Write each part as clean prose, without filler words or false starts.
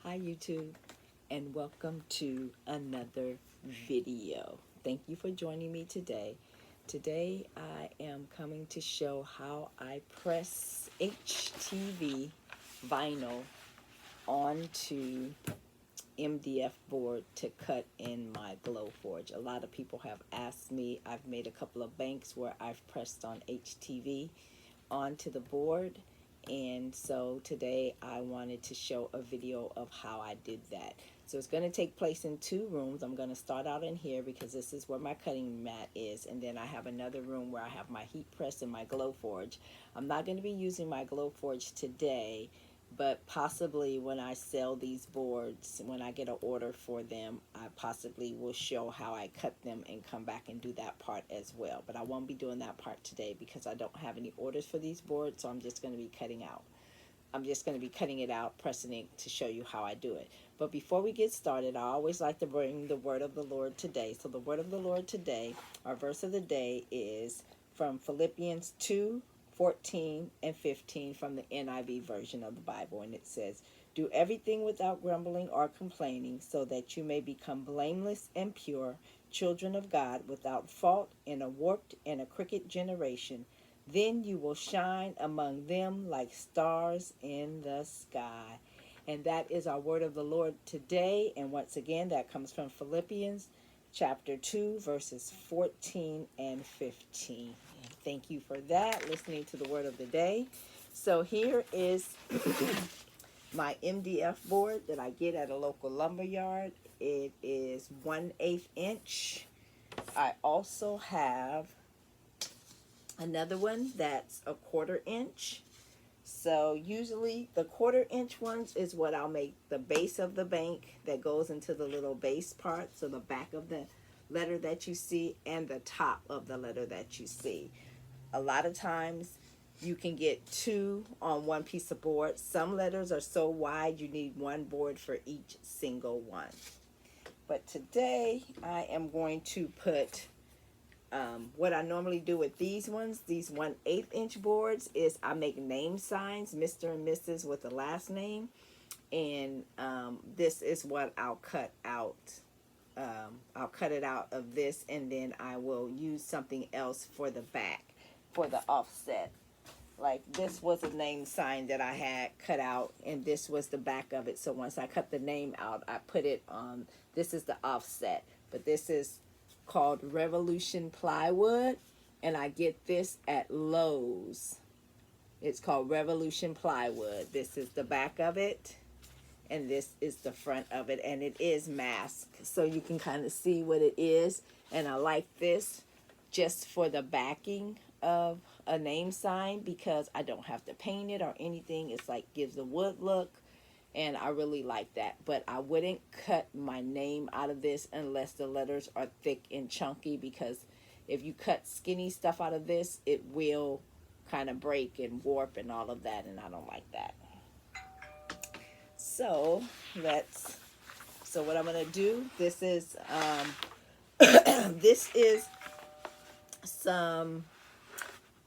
Hi YouTube, and welcome to another video. Thank you for joining me today. Today I am coming to show how I press HTV vinyl onto MDF board to cut in my Glowforge. A lot of people have asked me. I've made a couple of banks where I've pressed on HTV onto the board, and so today I wanted to show a video of how I did that. So it's going to take place in two rooms. I'm going to start out in here because this is where my cutting mat is, and then I have another room where I have my heat press and my Glowforge. I'm not going to be using my Glowforge today, but possibly when I sell these boards, when I get an order for them, I possibly will show how I cut them and come back and do that part as well. But I won't be doing that part today because I don't have any orders for these boards, so I'm just going to be cutting out. I'm just going to be cutting it out, pressing it to show you how I do it. But before we get started, I always like to bring the word of the Lord today. So the word of the Lord today, our verse of the day is from Philippians 2:14 and 15 from the NIV version of the Bible. And it says, "Do everything without grumbling or complaining, so that you may become blameless and pure, children of God, without fault in a warped and a crooked generation. Then you will shine among them like stars in the sky." And that is our word of the Lord today. And once again, that comes from Philippians chapter 2, verses 14 and 15. And thank you for that, listening to the word of the day. So here is my MDF board that I get at a local lumber yard. It is 1/8 inch. I also have another one that's a 1/4 inch. So usually the 1/4 inch ones is what I'll make the base of the bank that goes into the little base part. So the back of the letter that you see and the top of the letter that you see. A lot of times you can get two on one piece of board. Some letters are so wide you need one board for each single one. But today I am going to put what I normally do with these ones, these 1/8 inch boards, is I make name signs, Mr. and Mrs. with the last name, and this is what I'll cut out. I'll cut it out of this, and then I will use something else for the back, for the offset. Like this was a name sign that I had cut out, and this was the back of it. So once I cut the name out, I put it on. This is the offset, but this is called Revolution Plywood, and I get this at Lowe's. It's called Revolution Plywood. This is the back of it, and this is the front of it, and it is masked, so you can kind of see what it is. And I like this just for the backing of a name sign because I don't have to paint it or anything. It's like gives a wood look, and I really like that. But I wouldn't cut my name out of this unless the letters are thick and chunky, because if you cut skinny stuff out of this, it will kind of break and warp and all of that, and I don't like that. So what I'm gonna do, this is this is some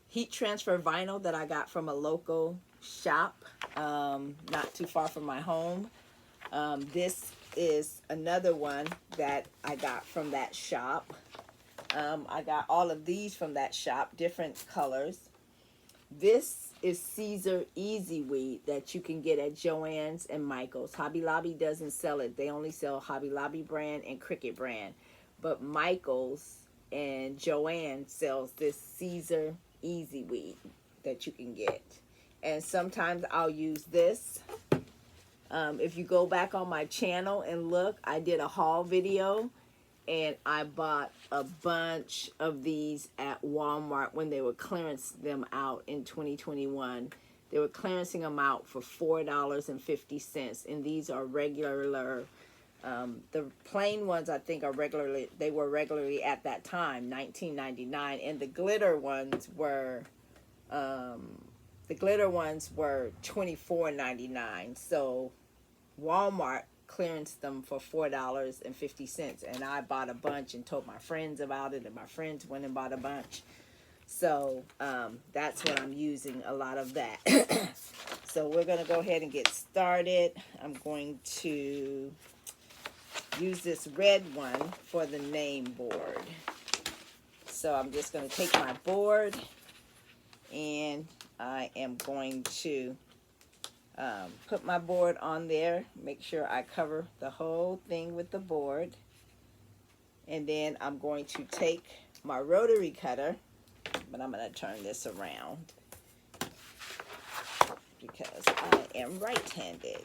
heat transfer vinyl that I got from a local shop, not too far from my home. This is another one that I got from that shop. I got all of these from that shop, different colors. This is Caesar Easy Weed that you can get at Joann's and Michael's. Hobby Lobby doesn't sell it. They only sell Hobby Lobby brand and Cricket brand. But Michael's and Joann sells this Caesar Easy Weed that you can get. And sometimes I'll use this. If you go back on my channel and look, I did a haul video, and I bought a bunch of these at Walmart when they were clearancing them out in 2021. They were clearancing them out for $4.50, and these are regular. The plain ones I think are regularly at that time $19.99, and the glitter ones were $24.99. So Walmart clearanced them for $4.50, and I bought a bunch and told my friends about it, and my friends went and bought a bunch. So that's what I'm using, a lot of that. So we're going to go ahead and get started. I'm going to use this red one for the name board. So I'm just going to take my board and I am going to put my board on there. Make sure I cover the whole thing with the board. And then I'm going to take my rotary cutter, but I'm going to turn this around because I am right-handed.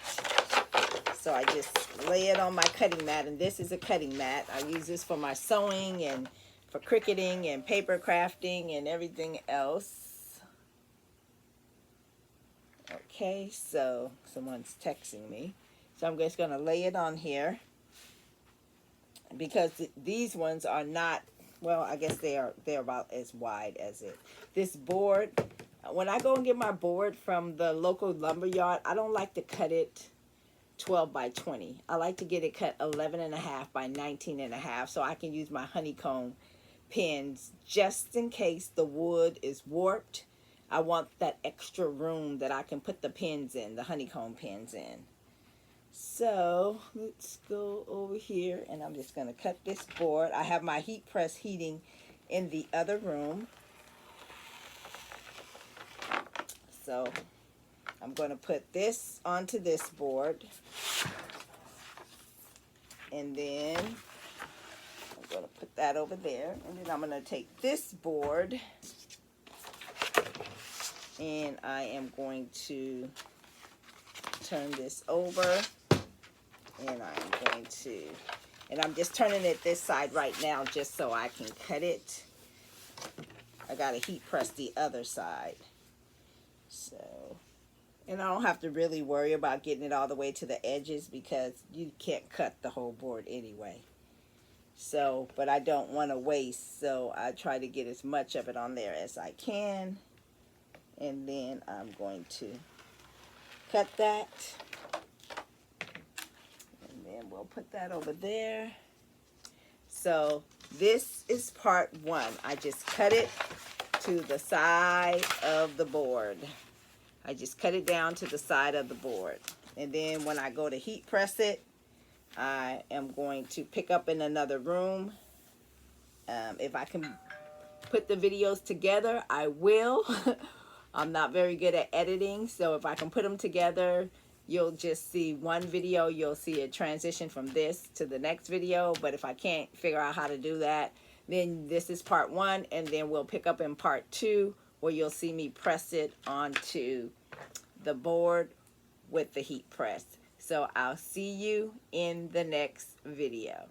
So I just lay it on my cutting mat, and this is a cutting mat. I use this for my sewing and for cricketing and paper crafting and everything else. Okay, so someone's texting me. So I'm just going to lay it on here because these ones are not, well, I guess they're about as wide as it. This board, when I go and get my board from the local lumber yard, I don't like to cut it 12 by 20. I like to get it cut 11.5 by 19.5 so I can use my honeycomb pins just in case the wood is warped. I want that extra room that I can put the pins in, the honeycomb pins in. So let's go over here and I'm just going to cut this board. I have my heat press heating in the other room. So I'm going to put this onto this board. And then I'm going to put that over there. And then I'm going to take this board and I am going to turn this over. And I'm going to, and I'm just turning it this side right now just so I can cut it. I got to heat press the other side. So, and I don't have to really worry about getting it all the way to the edges because you can't cut the whole board anyway. So, but I don't want to waste, so I try to get as much of it on there as I can. And then I'm going to cut that. And then we'll put that over there. So this is part one. I just cut it to the side of the board. I just cut it down to the side of the board. And then when I go to heat press it, I am going to pick up in another room. If I can put the videos together, I will. I'm not very good at editing, so if I can put them together, you'll just see one video. You'll see a transition from this to the next video. But if I can't figure out how to do that, then this is part one, and then we'll pick up in part two where you'll see me press it onto the board with the heat press. So I'll see you in the next video.